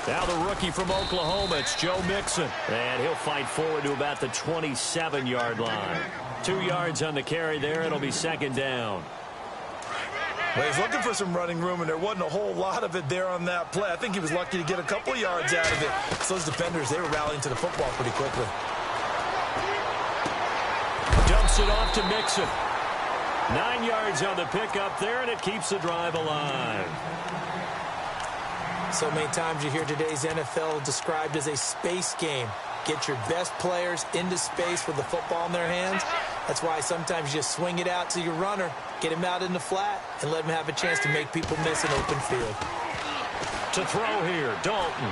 Now the rookie from Oklahoma, it's Joe Mixon. And he'll fight forward to about the 27-yard line. 2 yards on the carry there. It'll be second down. Well, he's looking for some running room, and there wasn't a whole lot of it there on that play. I think he was lucky to get a couple of yards out of it. So those defenders, they were rallying to the football pretty quickly. Dumps it off to Mixon. 9 yards on the pickup there, and it keeps the drive alive. So many times you hear today's NFL described as a space game. Get your best players into space with the football in their hands. That's why sometimes you just swing it out to your runner, get him out in the flat, and let him have a chance to make people miss an open field. To throw here, Dalton.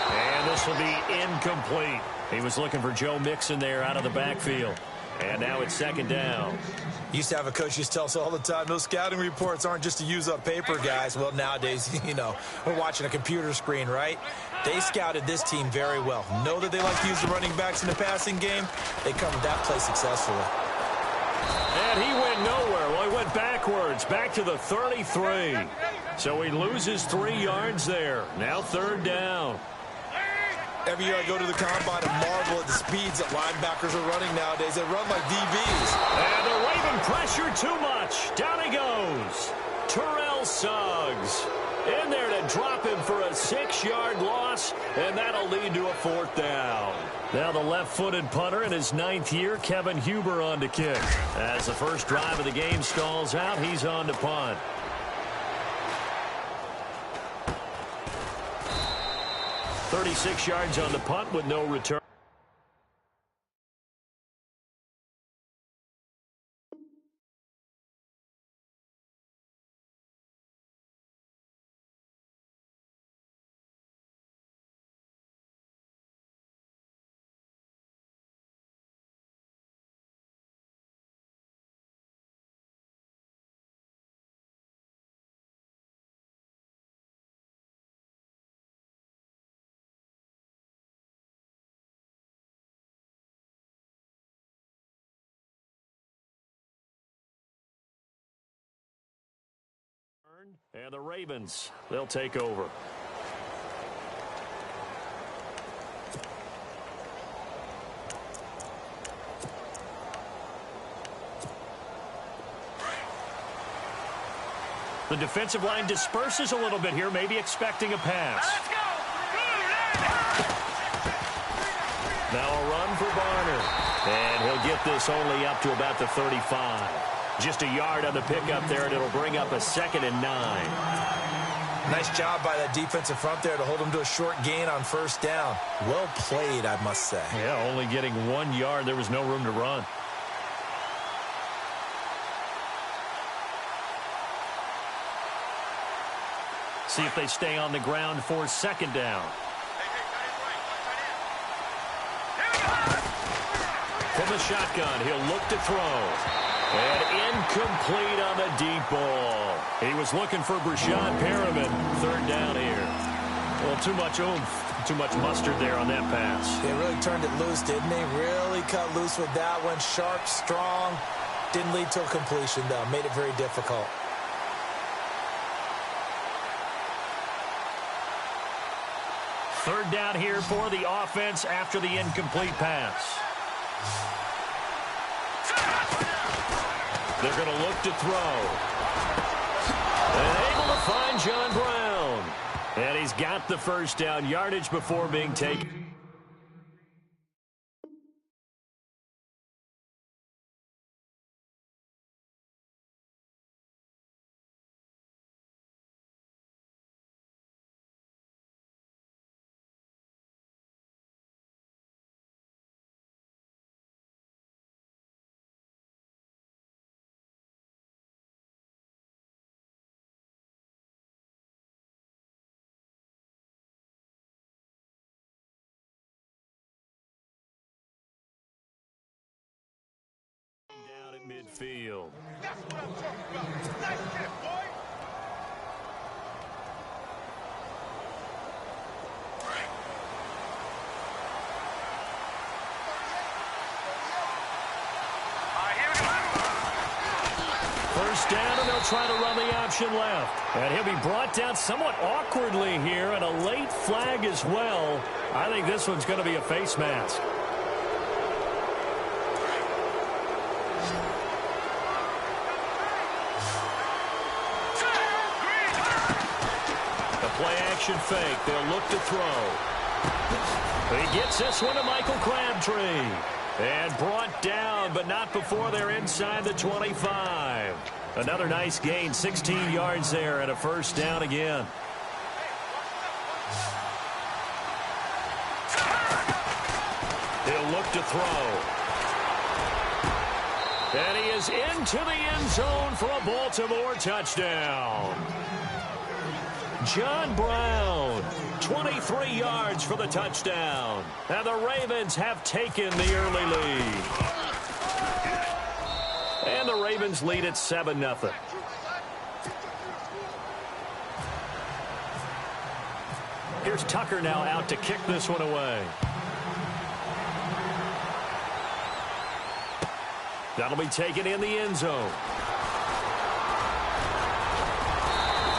And this will be incomplete. He was looking for Joe Mixon there out of the backfield. And now it's second down. Used to have a coach used to tell us all the time, those scouting reports aren't just to use up paper, guys. Well, nowadays, you know, we're watching a computer screen, right? They scouted this team very well. Know that they like to use the running backs in the passing game. They covered that play successfully. And he went nowhere. Well, he went backwards, back to the 33. So he loses 3 yards there. Now third down. Every year I go to the combine and marvel at the speeds that linebackers are running nowadays. They run like DBs. And the Raven pressure too much. Down he goes. Terrell Suggs in there to drop him for a 6-yard loss, and that'll lead to a fourth down. Now the left-footed punter in his 9th year, Kevin Huber, on to kick. As the first drive of the game stalls out, he's on to punt. 36 yards on the punt with no return. And the Ravens, they'll take over. The defensive line disperses a little bit here, maybe expecting a pass. Now a run for Barner. And he'll get this only up to about the 35. Just a yard on the pickup there, and it'll bring up a 2nd and 9. Nice job by that defensive front there to hold him to a short gain on first down. Well played, I must say. Yeah, only getting 1 yard. There was no room to run. See if they stay on the ground for second down. From the shotgun, he'll look to throw. And incomplete on the deep ball. He was looking for Brashad Perriman. Third down here. Well, too much oomph, too much mustard there on that pass. They really turned it loose, didn't they? Really cut loose with that one. Sharp, strong. Didn't lead to a completion, though. Made it very difficult. Third down here for the offense after the incomplete pass. They're going to look to throw. And able to find John Brown. And he's got the first down, yardage before being taken. Down at midfield. That's what I'm talking about. Nice shit, boy. First down, and they'll try to run the option left. And he'll be brought down somewhat awkwardly here, and a late flag as well. I think this one's going to be a face mask. The play-action fake. They'll look to throw. He gets this one to Michael Crabtree. And brought down, but not before they're inside the 25. Another nice gain, 16 yards there, and a first down again. He'll look to throw. And he is into the end zone for a Baltimore touchdown. John Brown, 23 yards for the touchdown. And the Ravens have taken the early lead. And the Ravens lead at 7-0. Here's Tucker now out to kick this one away. That'll be taken in the end zone.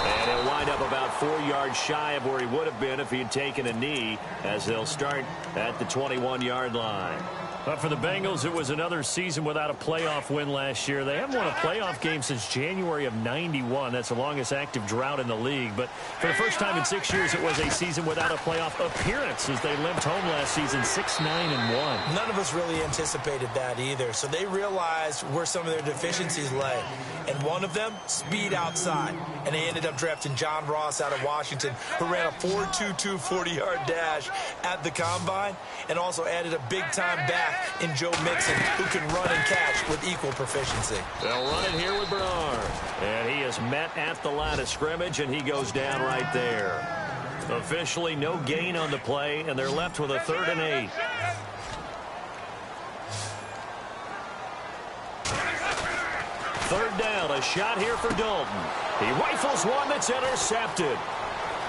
And he'll wind up about 4 yards shy of where he would have been if he had taken a knee, as they'll start at the 21-yard line. But for the Bengals, it was another season without a playoff win last year. They haven't won a playoff game since January of '91. That's the longest active drought in the league. But for the first time in 6 years, it was a season without a playoff appearance as they limped home last season 6-9-1. None of us really anticipated that either. So they realized where some of their deficiencies lay. And one of them, speed outside. And they ended up drafting John Ross out of Washington, who ran a 4.22 40-yard dash at the Combine, and also added a big-time back in Joe Mixon, who can run and catch with equal proficiency. They'll run it here with Bernard. And he is met at the line of scrimmage, and he goes down right there. Officially no gain on the play, and they're left with a 3rd and 8. Third down, a shot here for Dalton. He rifles one that's intercepted.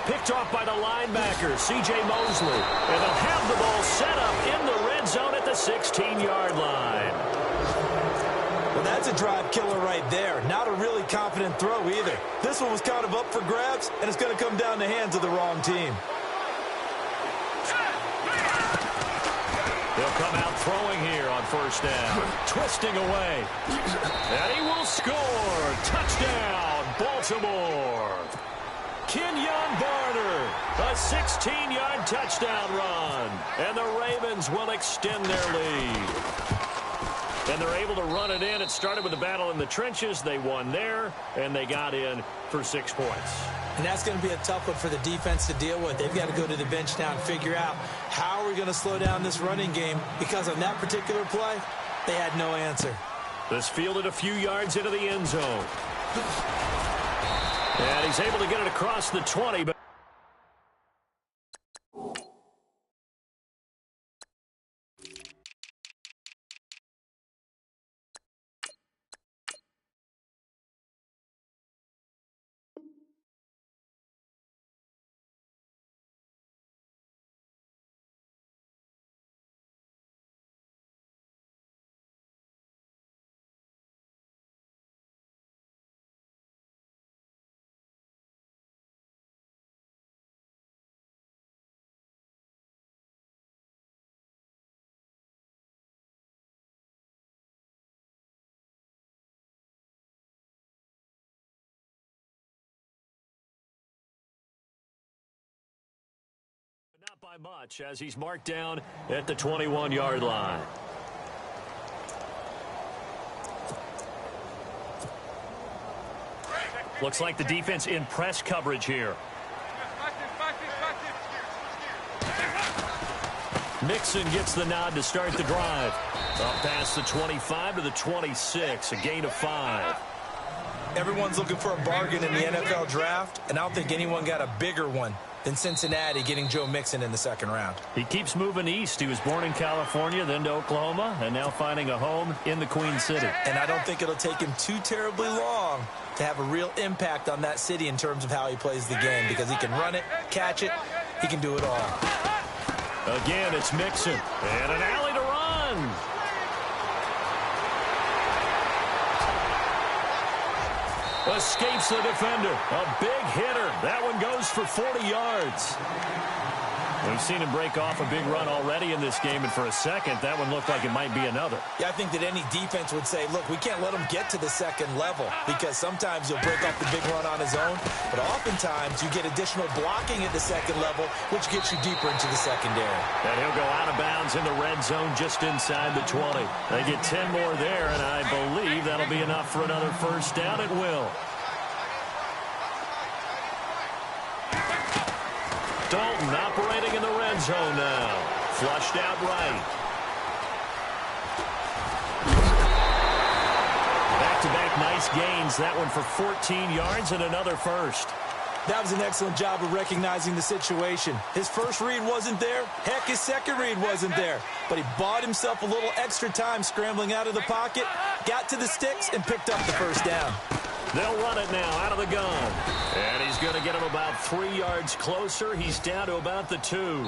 Picked off by the linebacker, C.J. Mosley. And they'll have the ball set up in the red zone at the 16-yard line. Well, that's a drive killer right there. Not a really confident throw either. This one was kind of up for grabs, and it's going to come down the hands of the wrong team. He'll come out throwing here on first down. Twisting away. And he will score. Touchdown, Baltimore. Kenyon Barner, a 16-yard touchdown run. And the Ravens will extend their lead. And they're able to run it in. It started with a battle in the trenches. They won there, and they got in for 6 points. And that's going to be a tough one for the defense to deal with. They've got to go to the bench now and figure out how are we going to slow down this running game, because on that particular play, they had no answer. This fielded a few yards into the end zone. And he's able to get it across the 20, but not by much, as he's marked down at the 21-yard line. Looks like the defense in press coverage here. Mixon gets the nod to start the drive. Up past the 25 to the 26, a gain of 5. Everyone's looking for a bargain in the NFL draft, and I don't think anyone got a bigger one than Cincinnati getting Joe Mixon in the 2nd round. He keeps moving east. He was born in California, then to Oklahoma, and now finding a home in the Queen City. And I don't think it'll take him too terribly long to have a real impact on that city in terms of how he plays the game, because he can run it, catch it, he can do it all. Again, it's Mixon, and an alley to run. Escapes the defender. A big hitter. That one goes for 40 yards. We've seen him break off a big run already in this game, and for a second, that one looked like it might be another. Yeah, I think that any defense would say, look, we can't let him get to the second level, because sometimes he'll break off the big run on his own, but oftentimes you get additional blocking at the second level, which gets you deeper into the secondary. And he'll go out of bounds in the red zone just inside the 20. They get 10 more there, and I believe that'll be enough for another first down at will. Dalton operating in the red zone now. Flushed out right. Back-to-back nice gains. That one for 14 yards and another first. That was an excellent job of recognizing the situation. His first read wasn't there. Heck, his second read wasn't there. But he bought himself a little extra time scrambling out of the pocket, got to the sticks, and picked up the first down. They'll run it now out of the gun. And he's going to get him about 3 yards closer. He's down to about the 2.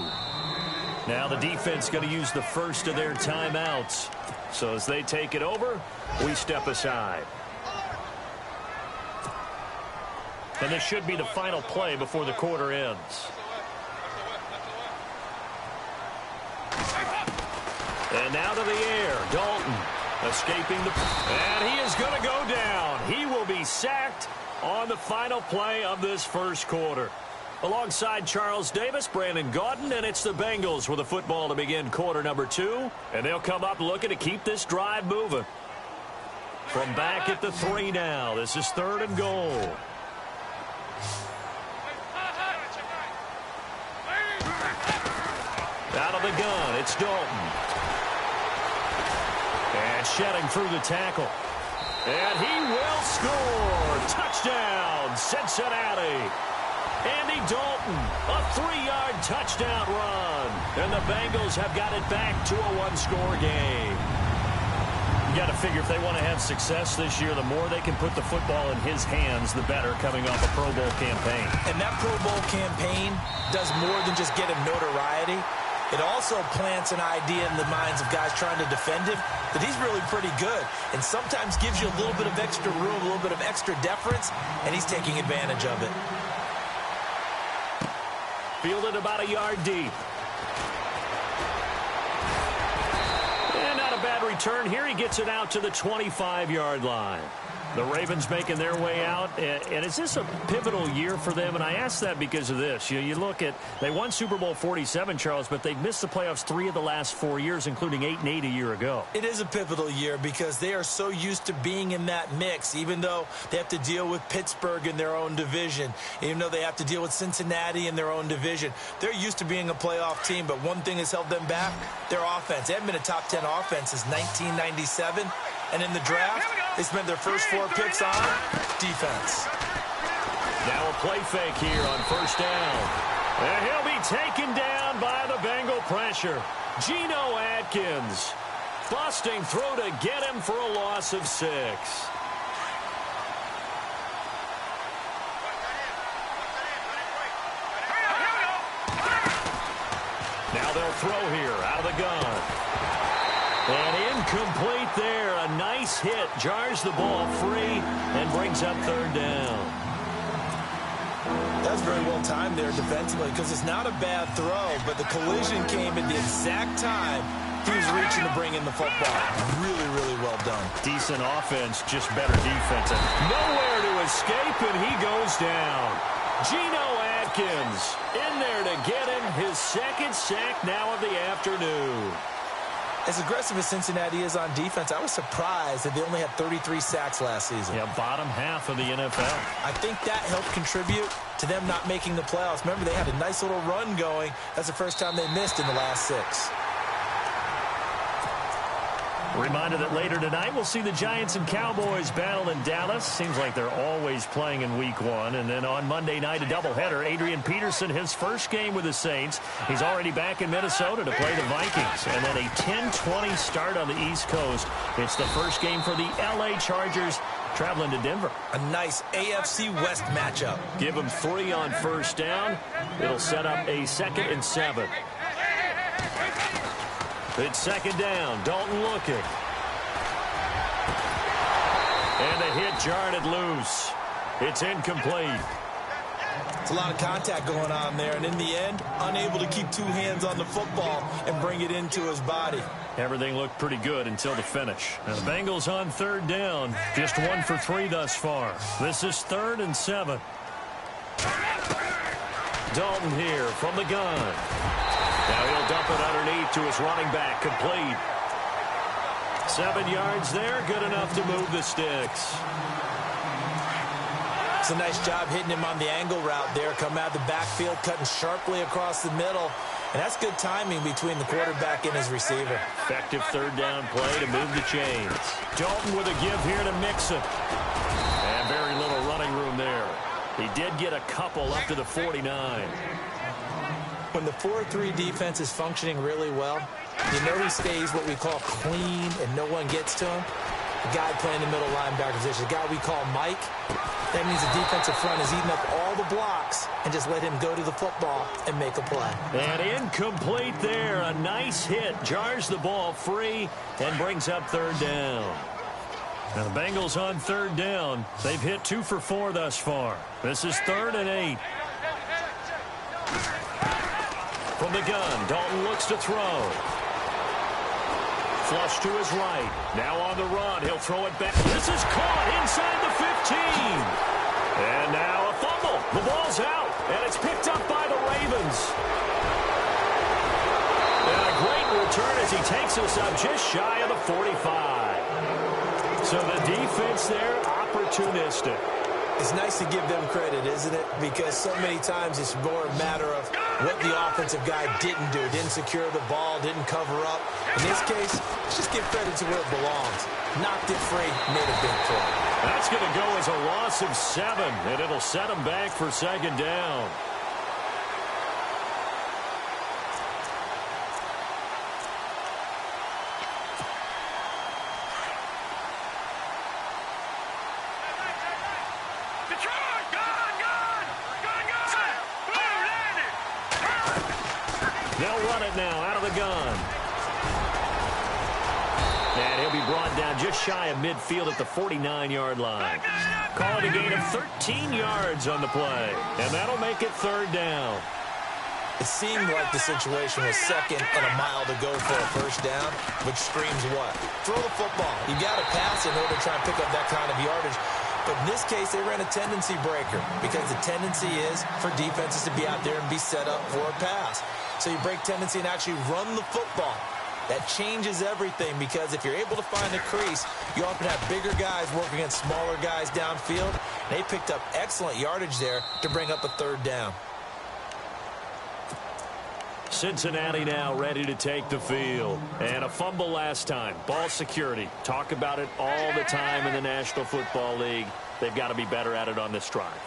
Now the defense going to use the first of their timeouts. So as they take it over, we step aside. And this should be the final play before the quarter ends. And now to the air. Dalton escaping the... And he is going to go down. He will be sacked on the final play of this first quarter. Alongside Charles Davis, Brandon Gaudin, and it's the Bengals with the football to begin quarter number 2. And they'll come up looking to keep this drive moving. From back at the 3 now. This is 3rd and goal. Out of the gun, it's Dalton. And shedding through the tackle. And he will score. Touchdown, Cincinnati. Andy Dalton, a 3-yard touchdown run. And the Bengals have got it back to a 1-score game. You got to figure if they want to have success this year, the more they can put the football in his hands, the better, coming off a Pro Bowl campaign. And that Pro Bowl campaign does more than just get him notoriety. It also plants an idea in the minds of guys trying to defend him that he's really pretty good, and sometimes gives you a little bit of extra room, a little bit of extra deference, and he's taking advantage of it. Fielded about a yard deep. And not a bad return here. He gets it out to the 25-yard line. The Ravens making their way out, and is this a pivotal year for them? And I ask that because of this. You look at, they won Super Bowl 47, Charles, but they've missed the playoffs 3 of the last 4 years, including 8-8 a year ago. It is a pivotal year because they are so used to being in that mix, even though they have to deal with Pittsburgh in their own division, even though they have to deal with Cincinnati in their own division. They're used to being a playoff team, but one thing has held them back, their offense. They haven't been a top 10 offense since 1997. And in the draft, they spent their first 4 picks on defense. Now a play fake here on first down. And he'll be taken down by the Bengal pressure. Geno Atkins busting through to get him for a loss of 6. Now they'll throw here out of the gun. And incomplete there. A nice hit. Jars the ball free and brings up 3rd down. That's very well timed there defensively because it's not a bad throw, but the collision came at the exact time he was reaching to bring in the football. Really, really well done. Decent offense, just better defense. And nowhere to escape, and he goes down. Geno Atkins in there to get him his 2nd sack now of the afternoon. As aggressive as Cincinnati is on defense, I was surprised that they only had 33 sacks last season. Yeah, bottom half of the NFL. I think that helped contribute to them not making the playoffs. Remember, they had a nice little run going. That's the first time they missed in the last 6. Reminder that later tonight we'll see the Giants and Cowboys battle in Dallas. Seems like they're always playing in week 1. And then on Monday night, a doubleheader. Adrian Peterson, his first game with the Saints. He's already back in Minnesota to play the Vikings. And then a 10-20 start on the East Coast. It's the first game for the L.A. Chargers traveling to Denver. A nice AFC West matchup. Give them 3 on first down. It'll set up a 2nd and 7. It's 2nd down. Dalton looking. And the hit jarred it loose. It's incomplete. It's a lot of contact going on there, and in the end, unable to keep two hands on the football and bring it into his body. Everything looked pretty good until the finish. Now the Bengals on third down, just 1 for 3 thus far. This is 3rd and 7. Dalton here from the gun. Now he'll dump it underneath to his running back, complete. 7 yards there, good enough to move the sticks. It's a nice job hitting him on the angle route there. Come out of the backfield, cutting sharply across the middle. And that's good timing between the quarterback and his receiver. Effective third down play to move the chains. Dalton with a give here to Mixon. And very little running room there. He did get a couple up to the 49. When the 4-3 defense is functioning really well, you know he stays what we call clean and no one gets to him. The guy playing the middle linebacker position, the guy we call Mike. That means the defensive front is eating up all the blocks and just let him go to the football and make a play. And incomplete there. A nice hit. Jars the ball free and brings up third down. Now the Bengals on third down. They've hit 2 for 4 thus far. This is 3rd and 8. From the gun, Dalton looks to throw. Flush to his right. Now on the run. He'll throw it back. This is caught inside the 15. And now a fumble. The ball's out. And it's picked up by the Ravens. And a great return as he takes us up just shy of the 45. So the defense there, opportunistic. It's nice to give them credit, isn't it? Because so many times it's more a matter of what the offensive guy didn't do. Didn't secure the ball, didn't cover up. In this case, just give credit to where it belongs. Knocked it free, made a big play. That's going to go as a loss of 7, and it'll set him back for 2nd down. They'll run it now out of the gun. And he'll be brought down just shy of midfield at the 49-yard line. Call it a gain of 13 yards on the play. And that'll make it 3rd down. It seemed like the situation was 2nd and a mile to go for a 1st down, which screams what? Throw the football. You got to pass in order to try and pick up that kind of yardage. But in this case, they ran a tendency breaker because the tendency is for defenses to be out there and be set up for a pass. So you break tendency and actually run the football. That changes everything because if you're able to find a crease, you often have bigger guys working against smaller guys downfield. They picked up excellent yardage there to bring up a 3rd down. Cincinnati now ready to take the field. And a fumble last time. Ball security. Talk about it all the time in the National Football League. They've got to be better at it on this drive.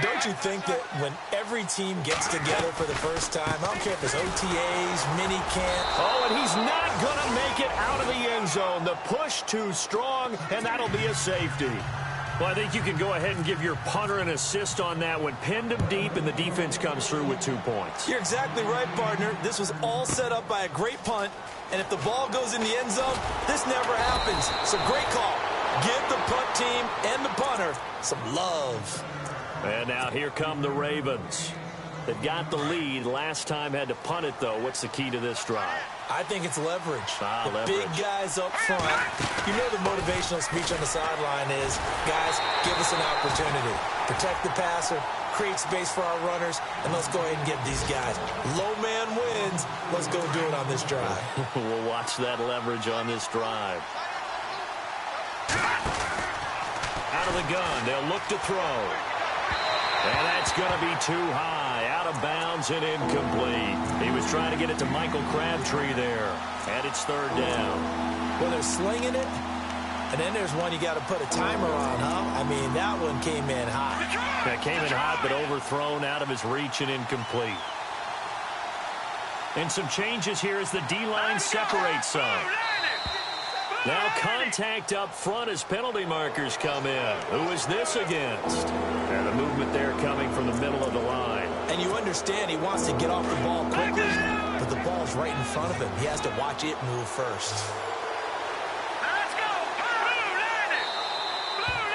Don't you think that when every team gets together for the first time, I don't care if it's OTAs, mini camp. Oh, and he's not going to make it out of the end zone. The push too strong, and that'll be a safety. Well, I think you can go ahead and give your punter an assist on that one. Pinned him deep, and the defense comes through with 2 points. You're exactly right, partner. This was all set up by a great punt, and if the ball goes in the end zone, this never happens. So great call. Give the punt team and the punter some love. And now here come the Ravens. They've got the lead. Last time had to punt it, though. What's the key to this drive? I think it's leverage. Leverage. Big guys up front. You know the motivational speech on the sideline is, guys, give us an opportunity. Protect the passer, create space for our runners, and let's go ahead and get these guys. Low man wins. Let's go do it on this drive. We'll watch that leverage on this drive. Out of the gun. They'll look to throw. And that's going to be too high. Out of bounds and incomplete. He was trying to get it to Michael Crabtree there. And it's 3rd down. Well, they're slinging it. And then there's one you got to put a timer on, huh? I mean, that one came in hot. That came in hot, but overthrown out of his reach and incomplete. And some changes here as the D-line separates some. Now contact up front as penalty markers come in. Who is this against? And the movement there coming from the middle of the line. And you understand he wants to get off the ball quickly, but the ball's right in front of him. He has to watch it move first. Let's go!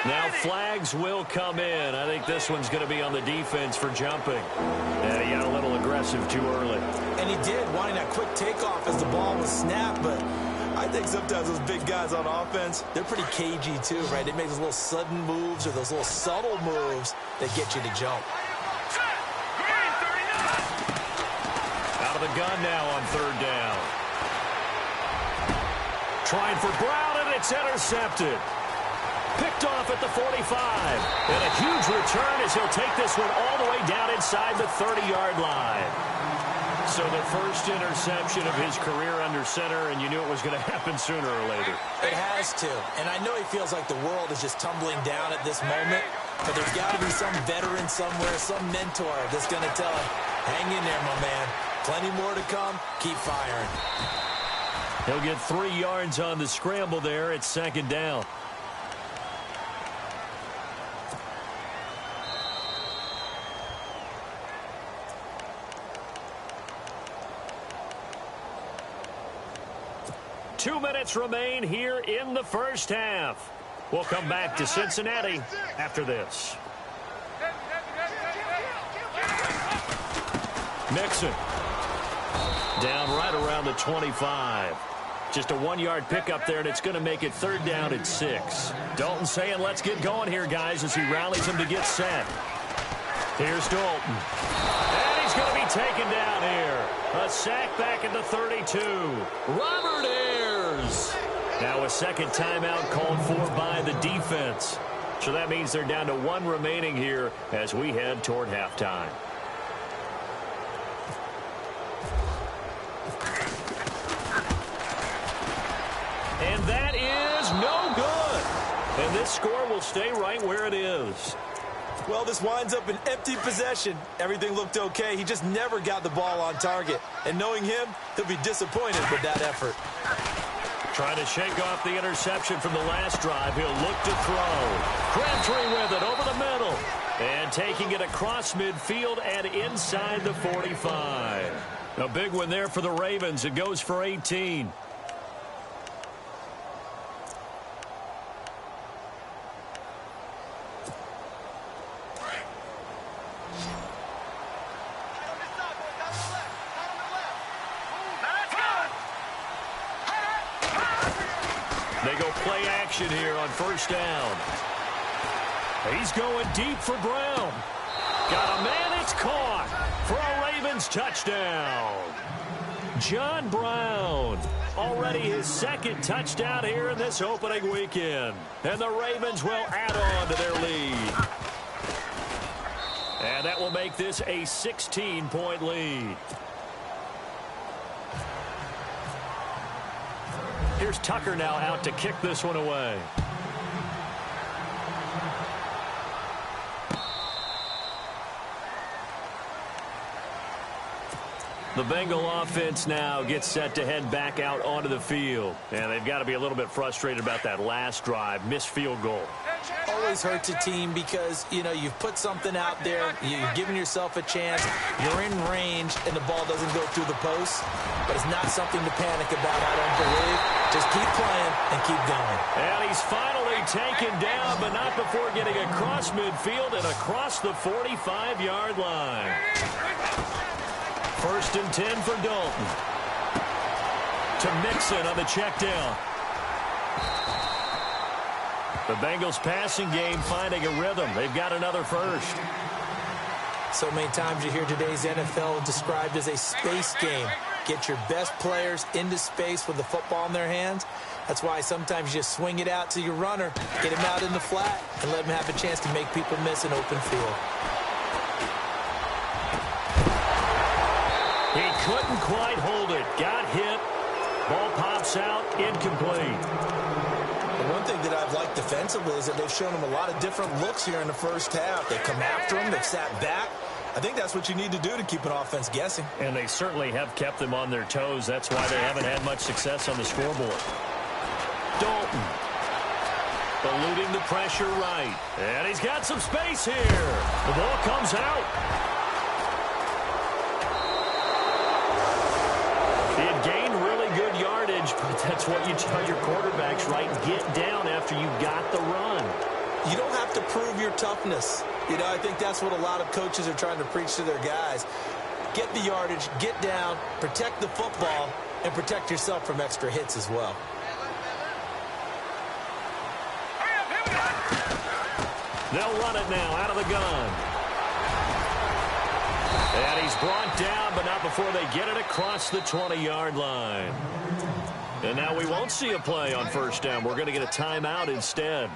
Blue, Now flags will come in. I think this one's going to be on the defense for jumping. Yeah, he got a little aggressive too early. And he did, wanting that quick takeoff as the ball was snapped, but I think sometimes those big guys on offense, they're pretty cagey too, right? They make those little sudden moves or those little subtle moves that get you to jump. Out of the gun now on third down. Trying for Brown, and it's intercepted. Picked off at the 45. And a huge return as he'll take this one all the way down inside the 30-yard line. So the first interception of his career under center, and you knew it was going to happen sooner or later. It has to. And I know he feels like the world is just tumbling down at this moment, but there's got to be some veteran somewhere, some mentor that's going to tell him, hang in there, my man. Plenty more to come. Keep firing. He'll get 3 yards on the scramble there. It's second down. Two minutes remain here in the first half. We'll come back to Cincinnati after this. Mixon. Down right around the 25. Just a 1-yard pickup there, and it's going to make it third down at 6. Dalton saying, let's get going here, guys, as he rallies them to get set. Here's Dalton. And he's going to be taken down here. A sack back at the 32. Robert Ayers. Now a second timeout called for by the defense. So that means they're down to 1 remaining here as we head toward halftime. And that is no good. And this score will stay right where it is. well, this winds up an empty possession. Everything looked okay. He just never got the ball on target. And knowing him, he'll be disappointed with that effort. Trying to shake off the interception from the last drive. He'll look to throw. Crabtree with it over the middle. And taking it across midfield and inside the 45. A big one there for the Ravens. It goes for 18. They go play action here on first down. He's going deep for Brown. Got a man, it's caught for a Ravens touchdown. John Brown, already his second touchdown here in this opening weekend. And the Ravens will add on to their lead. And that will make this a 16-point lead. Here's Tucker now out to kick this one away. The Bengal offense now gets set to head back out onto the field. And they've got to be a little bit frustrated about that last drive, missed field goal. Always hurts a team because, you know, you've put something out there, you've given yourself a chance, you're in range, and the ball doesn't go through the post. But it's not something to panic about, I don't believe. Just keep playing and keep going. And he's finally taken down, but not before getting across midfield and across the 45-yard line. First and 10 for Dalton. To Mixon on the check down. The Bengals passing game finding a rhythm. They've got another first. So many times you hear today's NFL described as a space game. Get your best players into space with the football in their hands. That's why sometimes you just swing it out to your runner, get him out in the flat, and let him have a chance to make people miss an open field. He couldn't quite hold it. Got hit. Ball pops out. Incomplete. One thing that I've liked defensively is that they've shown him a lot of different looks here in the first half. They've come after him. They've sat back. I think that's what you need to do to keep an offense guessing. And they certainly have kept them on their toes. That's why they haven't had much success on the scoreboard. Dalton. Eluding the pressure right. And he's got some space here. The ball comes out. He had gained really good yardage, but that's what you tell your quarterbacks, right? Get down after you got the run. You have to prove your toughness. You know, I think that's what a lot of coaches are trying to preach to their guys. Get the yardage, get down, protect the football, and protect yourself from extra hits as well. They'll run it now out of the gun. And he's brought down, but not before they get it across the 20-yard line. And now we won't see a play on first down. We're going to get a timeout instead,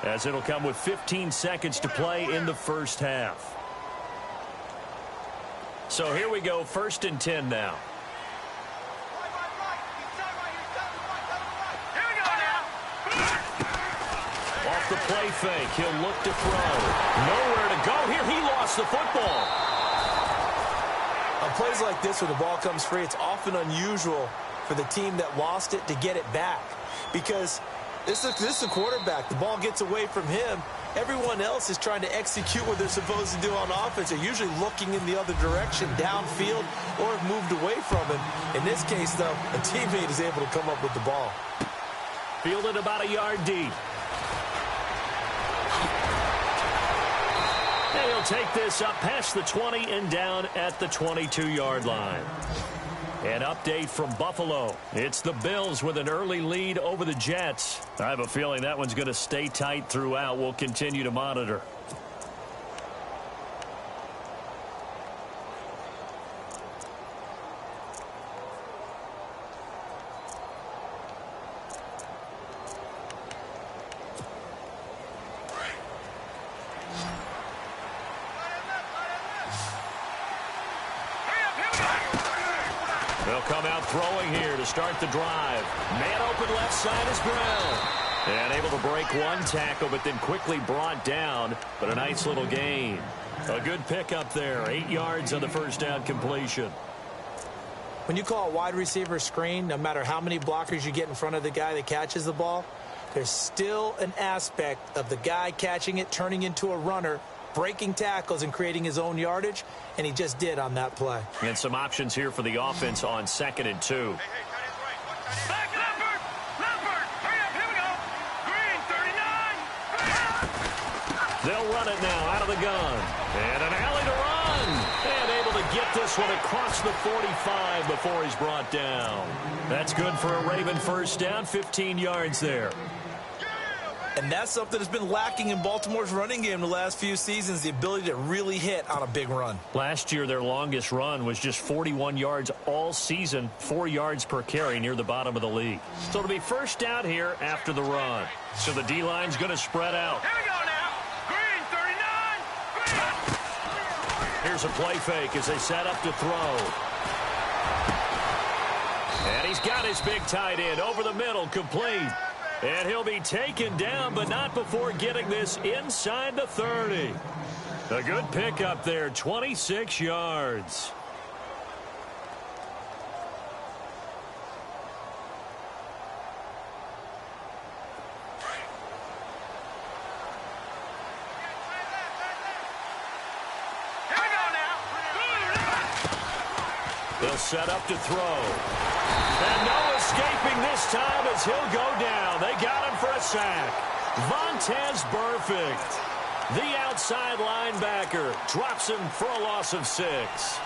as it'll come with 15 seconds to play in the first half. So here we go, 1st and 10 now. Off the play fake, he'll look to throw. Nowhere to go here. He lost the football. On plays like this where the ball comes free, it's often unusual for the team that lost it to get it back, because this is a quarterback. The ball gets away from him. Everyone else is trying to execute what they're supposed to do on offense. They're usually looking in the other direction, downfield, or have moved away from him. In this case, though, a teammate is able to come up with the ball. Fielded about a yard deep. And he'll take this up past the 20 and down at the 22-yard line. An update from Buffalo. It's the Bills with an early lead over the Jets. I have a feeling that one's going to stay tight throughout. We'll continue to monitor. They'll come out throwing here to start the drive. Man open left side is Brown. And able to break one tackle, but then quickly brought down. But a nice little gain. A good pickup there. 8 yards on the first down completion. When you call a wide receiver screen, no matter how many blockers you get in front of the guy that catches the ball, there's still an aspect of the guy catching it, turning into a runner, breaking tackles and creating his own yardage, and he just did on that play. And some options here for the offense on 2nd and 2. Back Leopard! Leopard! Hurry up, here we go! Green, 39! They'll run it now out of the gun. And an alley to run. And able to get this one across the 45 before he's brought down. That's good for a Raven first down, 15 yards there. And that's something that's been lacking in Baltimore's running game the last few seasons, the ability to really hit on a big run. Last year, their longest run was just 41 yards all season, 4 yards per carry near the bottom of the league. So it'll be first down here after the run. So the D-line's going to spread out. Here we go now! Green, 39! Green! Here's a play fake as they set up to throw. And he's got his big tight end over the middle, complete. And he'll be taken down, but not before getting this inside the 30. A good pickup there, 26 yards. Here we go now! They'll set up to throw. And no escaping this time as he'll go down. They got him for a sack. Vontaze Burfict, the outside linebacker, drops him for a loss of 6.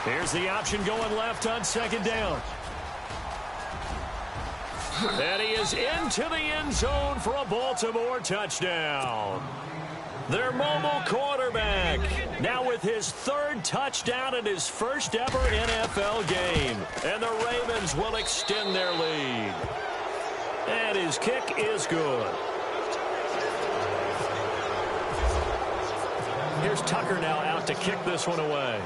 Here's the option going left on 2nd down. And he is into the end zone for a Baltimore touchdown. Their mobile quarterback now with his 3rd touchdown in his first ever NFL game. And the Ravens will extend their lead. And his kick is good. Here's Tucker now out to kick this one away.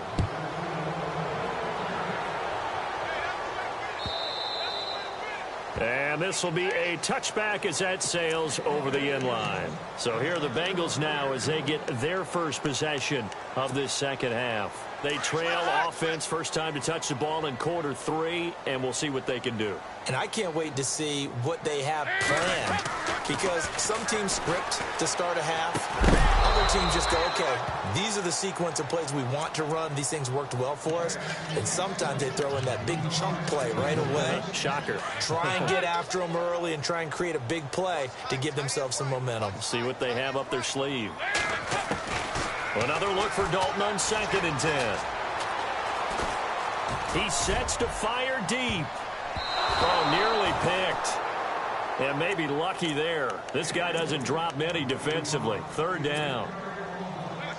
And this will be a touchback as that sails over the end line. So here are the Bengals now as they get their first possession of this second half. They trail offense, first time to touch the ball in quarter 3, and we'll see what they can do. And I can't wait to see what they have planned, because some teams script to start a half. Other teams just go, okay, these are the sequence of plays we want to run. These things worked well for us. And sometimes they throw in that big chunk play right away. Shocker. Try and get after them early and try and create a big play to give themselves some momentum. See what they have up their sleeve. Another look for Dalton on 2nd and 10. He sets to fire deep. Oh, nearly picked. And maybe lucky there. This guy doesn't drop many defensively. 3rd down.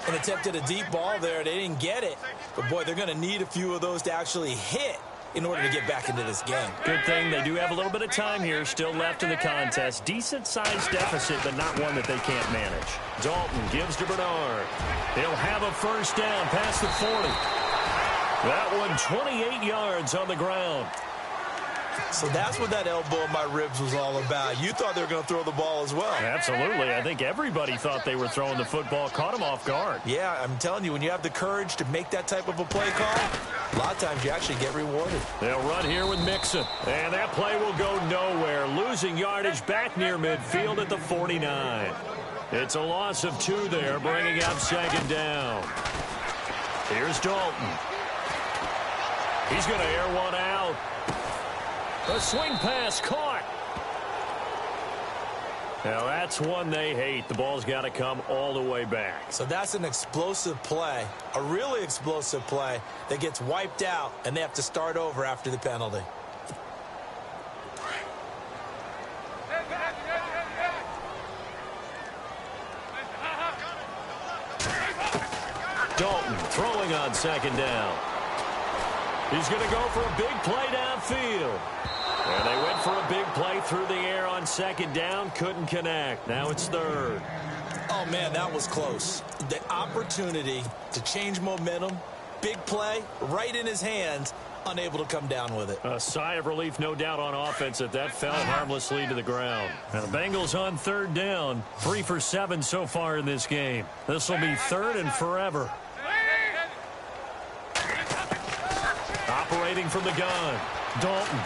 And attempted a deep ball there. They didn't get it. But, boy, they're going to need a few of those to actually hit in order to get back into this game. Good thing they do have a little bit of time here still left in the contest. Decent-sized deficit, but not one that they can't manage. Dalton gives to Bernard. He'll have a first down past the 40. That one 28 yards on the ground. So that's what that elbow in my ribs was all about. You thought they were going to throw the ball as well. Absolutely. I think everybody thought they were throwing the football, caught him off guard. Yeah, I'm telling you, when you have the courage to make that type of a play call, a lot of times you actually get rewarded. They'll run here with Mixon. And that play will go nowhere. Losing yardage back near midfield at the 49. It's a loss of 2 there, bringing up 2nd down. Here's Dalton. He's going to air one out. A swing pass caught. Now that's one they hate. The ball's got to come all the way back. So that's an explosive play, a really explosive play that gets wiped out, and they have to start over after the penalty. Dalton throwing on 2nd down. He's going to go for a big play downfield. And they went for a big play through the air on 2nd down. Couldn't connect. Now it's 3rd. Oh, man, that was close. The opportunity to change momentum, big play, right in his hands, unable to come down with it. A sigh of relief, no doubt, on offense that fell harmlessly to the ground. And the Bengals on 3rd down. 3 for 7 so far in this game. This will be 3rd and forever. Operating from the gun, Dalton.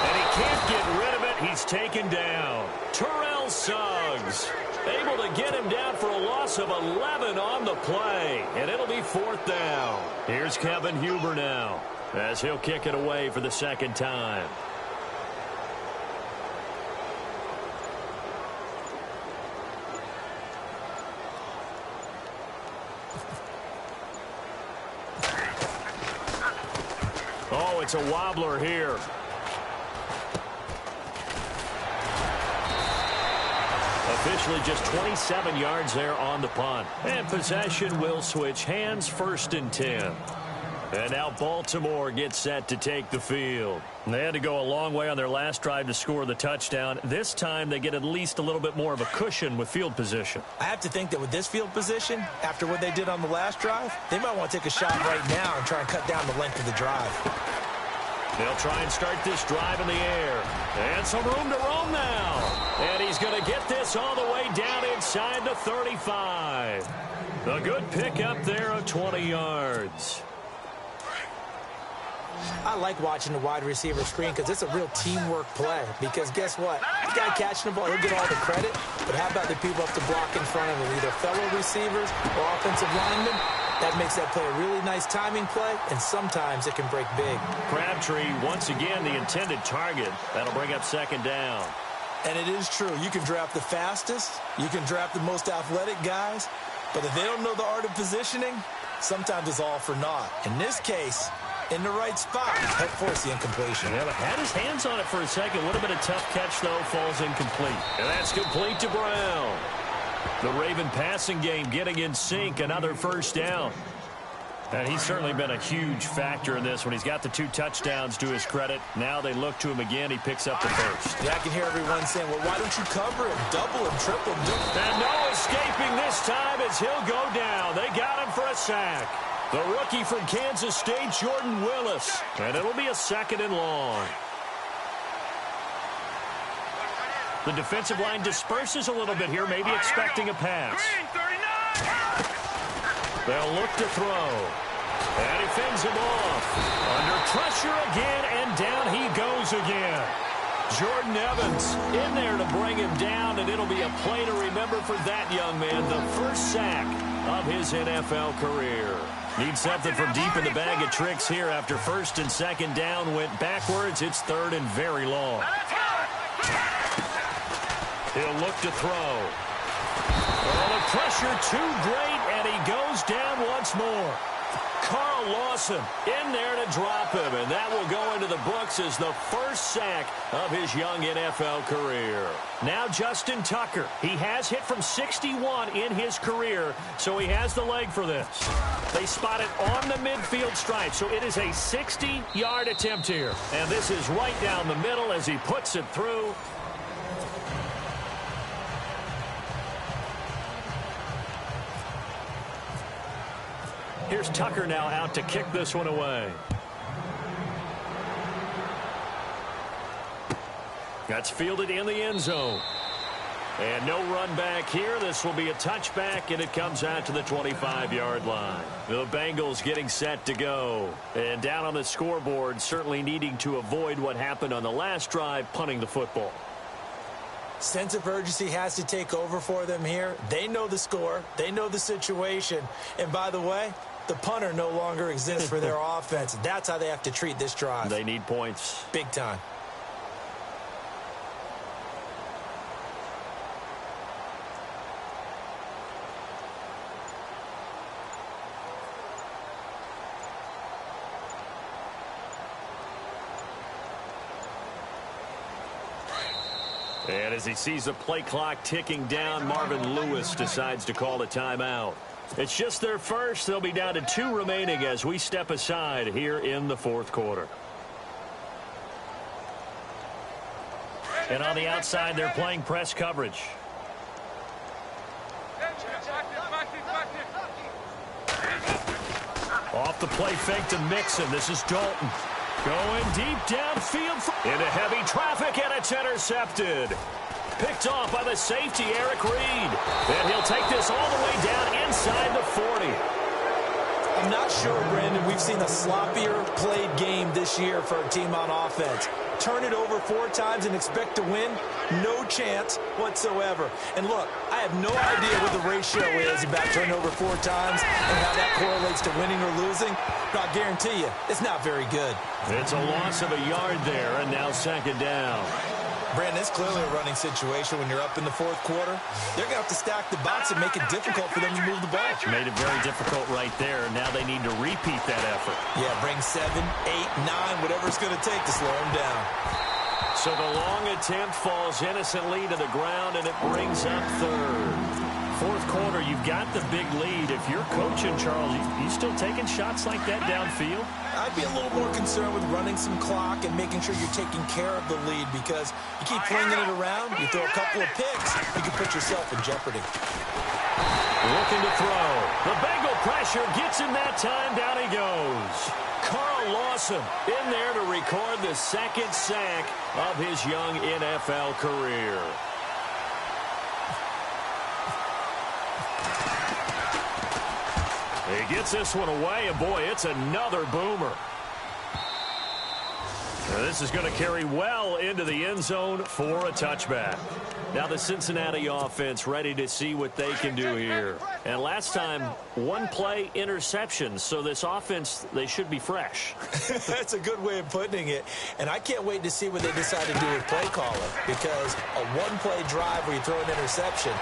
And he can't get rid of it. He's taken down. Terrell Suggs able to get him down for a loss of 11 on the play. And it'll be 4th down. Here's Kevin Huber now as he'll kick it away for the 2nd time. Oh, it's a wobbler here. Officially just 27 yards there on the punt. And possession will switch hands, 1st and 10. And now Baltimore gets set to take the field. They had to go a long way on their last drive to score the touchdown. This time they get at least a little bit more of a cushion with field position. I have to think that with this field position, after what they did on the last drive, they might want to take a shot right now and try and cut down the length of the drive. They'll try and start this drive in the air. And some room to roam now. And he's going to get this all the way down inside the 35. A good pickup there of 20 yards. I like watching the wide receiver screen because it's a real teamwork play. Because guess what? The guy catching the ball, he'll get all the credit. But how about the people up to block in front of him, either fellow receivers or offensive linemen? That makes that play a really nice timing play, and sometimes it can break big. Crabtree, once again, the intended target. That'll bring up 2nd down. And it is true. You can draft the fastest. You can draft the most athletic guys. But if they don't know the art of positioning, sometimes it's all for naught. In this case, in the right spot, help force the incompletion. Yeah, but had his hands on it for a second. A little bit of tough catch, though, falls incomplete. And that's complete to Brown. The Raven passing game getting in sync, another 1st down. And he's certainly been a huge factor in this when he's got the 2 touchdowns to his credit. Now they look to him again. He picks up the 1st. Yeah, I can hear everyone saying, well, why don't you cover him, double him, triple him? And no escaping this time as he'll go down. They got him for a sack. The rookie from Kansas State, Jordan Willis. And it'll be a 2nd and long. The defensive line disperses a little bit here, maybe expecting a pass. They'll look to throw. And he fends him off. Under pressure again, and down he goes again. Jordan Evans in there to bring him down, and it'll be a play to remember for that young man. The first sack of his NFL career. Needs something from deep in the bag of tricks here after first and second down went backwards. It's third and very long. He'll look to throw. Oh, the pressure too great, and he goes down once more. Carl Lawson in there to drop him, and that will go into the books as the first sack of his young NFL career. Now Justin Tucker. He has hit from 61 in his career, so he has the leg for this. They spot it on the midfield stripe, so it is a 60-yard attempt here. And this is right down the middle as he puts it through. Here's Tucker now out to kick this one away. That's fielded in the end zone. And no run back here. This will be a touchback, and it comes out to the 25-yard line. The Bengals getting set to go. And down on the scoreboard, certainly needing to avoid what happened on the last drive, punting the football. Sense of urgency has to take over for them here. They know the score. They know the situation. And by the way, the punter no longer exists for their offense. That's how they have to treat this drive. They need points. Big time. And as he sees the play clock ticking down, Marvin Lewis decides to call a timeout. It's just their first. They'll be down to 2 remaining as we step aside here in the fourth quarter. And on the outside, they're playing press coverage. Off the play fake to Mixon. This is Dalton. Going deep downfield into heavy traffic, and it's intercepted. Picked off by the safety, Eric Reed. And he'll take this all the way down inside the 40. I'm not sure, Brandon, we've seen a sloppier played game this year for a team on offense. Turn it over 4 times and expect to win? No chance whatsoever. And look, I have no idea what the ratio is about turning over 4 times and how that correlates to winning or losing. But I guarantee you, it's not very good. It's a loss of a yard there, and now second down. Brandon, it's clearly a running situation when you're up in the fourth quarter. They're going to have to stack the box and make it difficult for them to move the ball. Made it very difficult right there. Now they need to repeat that effort. Yeah, bring 7, 8, 9, whatever it's going to take to slow them down. So the long attempt falls innocently to the ground, and it brings up third. Fourth quarter, you've got the big lead. If you're coaching, Charles, you still taking shots like that downfield? I'd be a little more concerned with running some clock and making sure you're taking care of the lead, because you keep flinging it around, you throw a couple of picks, you can put yourself in jeopardy. Looking to throw. The Bengal pressure gets him that time. Down he goes. Carl Lawson in there to record the second sack of his young NFL career. He gets this one away, and boy, it's another boomer. Now, this is going to carry well into the end zone for a touchback. Now the Cincinnati offense ready to see what they can do here. And last time, 1 play interception, so this offense, they should be fresh. That's a good way of putting it. And I can't wait to see what they decide to do with play calling, because a 1-play drive where you throw an interception,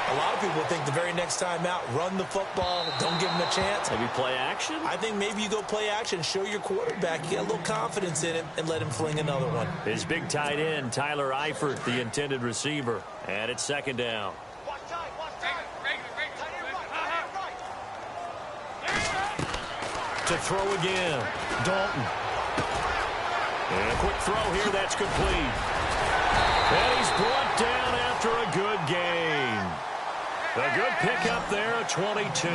a lot of people think the very next time out, run the football, don't give him a chance. Maybe play action? I think maybe you go play action, show your quarterback, you get a little confidence in him, and let him fling another one. His big tight end, Tyler Eifert, the intended receiver. And it's second down. To throw again, Dalton. And a quick throw here, that's complete. And he's brought down after a good gain. A good pickup there, 22.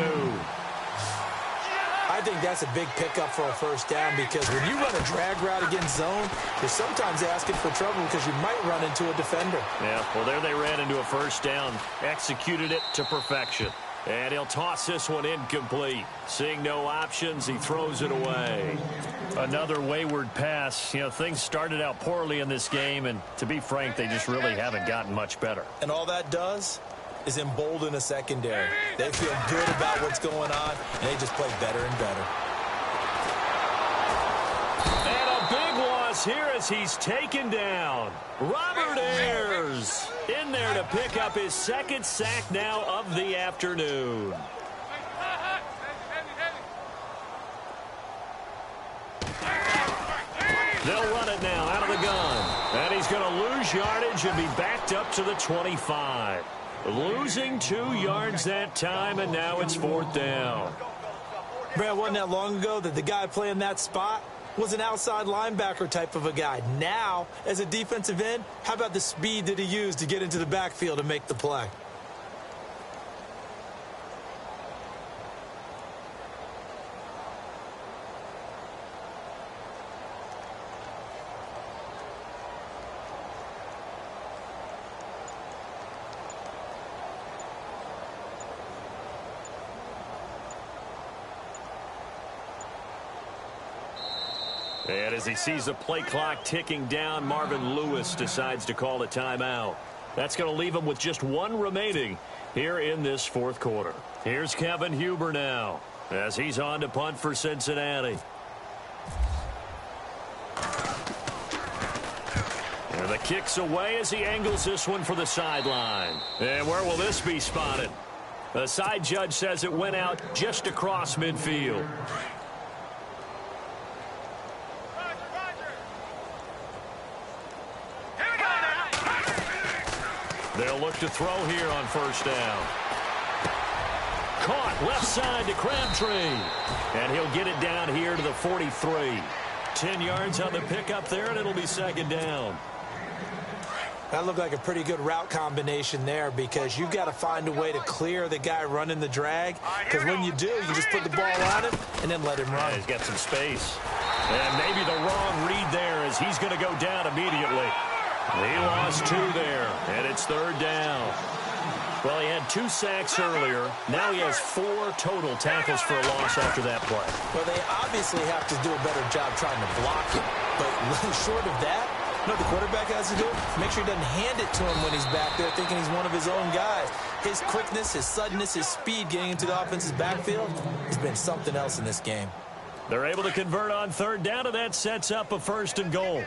I think that's a big pickup for a first down because when you run a drag route against zone, you're sometimes asking for trouble because you might run into a defender. Yeah, well, there they ran into a first down, executed it to perfection. And he'll toss this one incomplete. Seeing no options, he throws it away. Another wayward pass. You know, things started out poorly in this game, and to be frank, they just really haven't gotten much better. And all that does is embolden a secondary. They feel good about what's going on, and they just play better and better. And a big loss here as he's taken down. Robert Ayers in there to pick up his second sack now of the afternoon. They'll run it now out of the gun. And he's going to lose yardage and be backed up to the 25. Losing 2 yards that time, and now it's 4th down. Brad, wasn't that long ago that the guy playing that spot was an outside linebacker type of a guy. Now, as a defensive end, how about the speed that he used to get into the backfield and make the play? And as he sees the play clock ticking down, Marvin Lewis decides to call a timeout. That's going to leave him with just 1 remaining here in this 4th quarter. Here's Kevin Huber now as he's on to punt for Cincinnati. And the kick's away as he angles this one for the sideline. And where will this be spotted? The side judge says it went out just across midfield. They'll look to throw here on 1st down. Caught left side to Crabtree. And he'll get it down here to the 43. 10 yards on the pickup there, and it'll be 2nd down. That looked like a pretty good route combination there because you've got to find a way to clear the guy running the drag. Because when you do, you just put the ball on him and then let him run. Yeah, he's got some space. And maybe the wrong read there as he's going to go down immediately. He lost 2 there, and it's 3rd down. Well, he had 2 sacks earlier. Now he has 4 total tackles for a loss after that play. Well, they obviously have to do a better job trying to block him. But short of that, you know what the quarterback has to do? Make sure he doesn't hand it to him when he's back there thinking he's one of his own guys. His quickness, his suddenness, his speed getting into the offense's backfield has been something else in this game. They're able to convert on 3rd down, and that sets up a 1st and goal.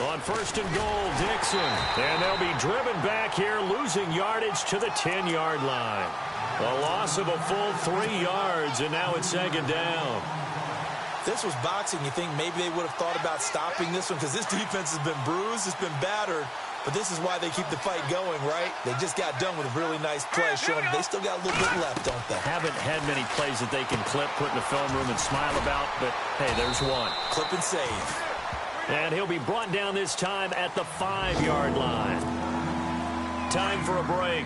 On 1st and goal, Dixon. And they'll be driven back here, losing yardage to the 10-yard line. A loss of a full 3 yards, and now it's 2nd down. If this was boxing, you think maybe they would have thought about stopping this one because this defense has been bruised, it's been battered, but this is why they keep the fight going, right? They just got done with a really nice play, showing they still got a little bit left, don't they? Haven't had many plays that they can clip, put in the film room, and smile about, but, hey, there's one. Clip and save. And he'll be brought down this time at the 5-yard line. Time for a break.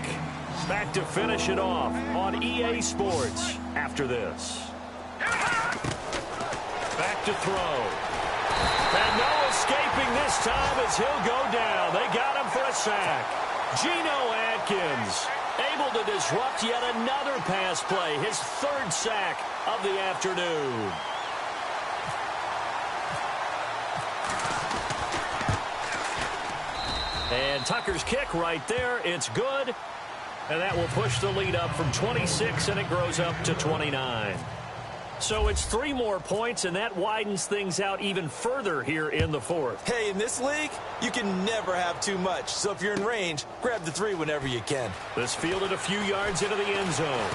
Back to finish it off on EA Sports after this. Back to throw. And no escaping this time as he'll go down. They got him for a sack. Geno Atkins able to disrupt yet another pass play. His 3rd sack of the afternoon. And Tucker's kick right there. It's good. And that will push the lead up from 26, and it grows up to 29. So it's 3 more points, and that widens things out even further here in the 4th. Hey, in this league, you can never have too much. So if you're in range, grab the 3 whenever you can. This fielded a few yards into the end zone.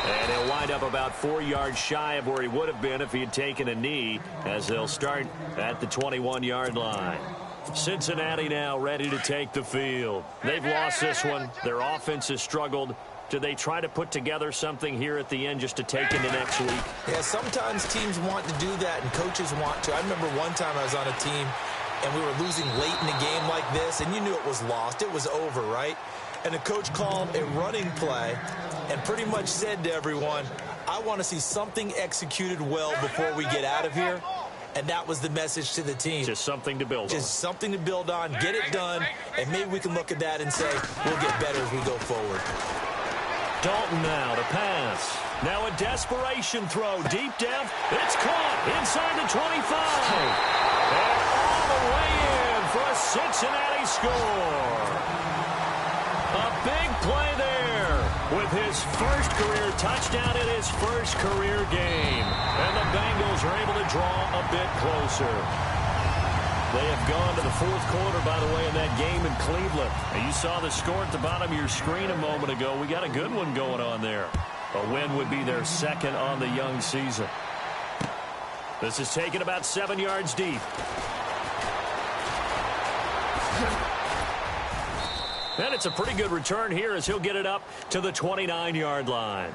And he'll wind up about 4 yards shy of where he would have been if he had taken a knee, as they'll start at the 21-yard line. Cincinnati now ready to take the field. They've lost this one. Their offense has struggled. Do they try to put together something here at the end just to take into next week? Yeah, sometimes teams want to do that and coaches want to. I remember one time I was on a team and we were losing late in a game like this, and you knew it was lost. It was over, right? and the coach called a running play and pretty much said to everyone, I want to see something executed well before we get out of here. And that was the message to the team. Just something to build on. Just something to build on, get it done, and maybe we can look at that and say, we'll get better as we go forward. Dalton now to pass. Now a desperation throw, deep depth. It's caught inside the 25. And all the way in for a Cincinnati score. A big play there with his first career touchdown in his first career game. And the Bengals are able to draw a bit closer. They have gone to the fourth quarter, by the way, in that game in Cleveland. And you saw the score at the bottom of your screen a moment ago. We got a good one going on there. A win would be their second on the young season. This is taken about 7 yards deep. And it's a pretty good return here as he'll get it up to the 29-yard line.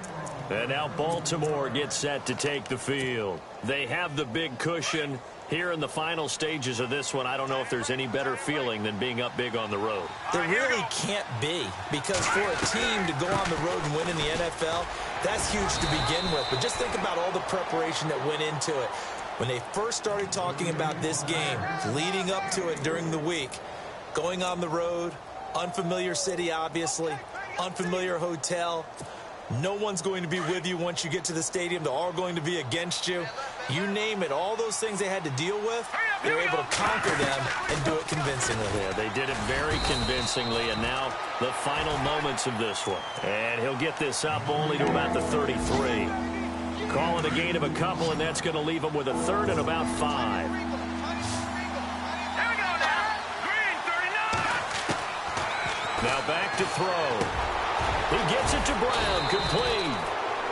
And now Baltimore gets set to take the field. They have the big cushion. Here in the final stages of this one, I don't know if there's any better feeling than being up big on the road. There really can't be, because for a team to go on the road and win in the NFL, that's huge to begin with. But just think about all the preparation that went into it. When they first started talking about this game, leading up to it during the week, going on the road, unfamiliar city, obviously, unfamiliar hotel. No one's going to be with you once you get to the stadium. They're all going to be against you. You name it, all those things they had to deal with, they were able to conquer them and do it convincingly. Yeah, they did it very convincingly, and now the final moments of this one. And he'll get this up only to about the 33. Calling a gain of a couple, and that's going to leave him with a third and about 5. Now back to throw. He gets it to Brown, complete.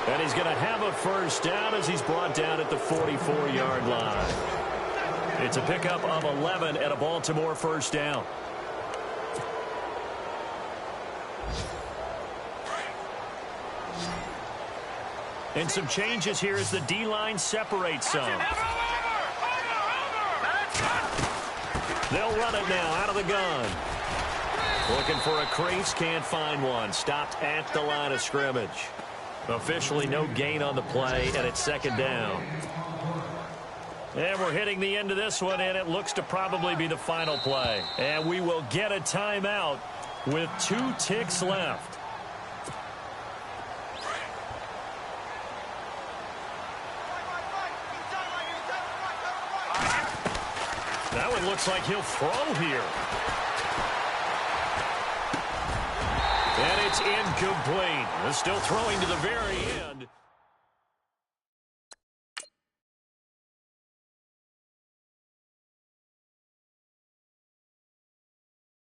And he's going to have a first down as he's brought down at the 44-yard line. It's a pickup of 11 and a Baltimore first down. And some changes here as the D-line separates some. They'll run it now out of the gun. Looking for a crease, can't find one. Stopped at the line of scrimmage. Officially no gain on the play, and it's second down. And we're hitting the end of this one, and it looks to probably be the final play. And we will get a timeout with 2 ticks left. That one looks like he'll throw here. And it's incomplete. Still throwing to the very end.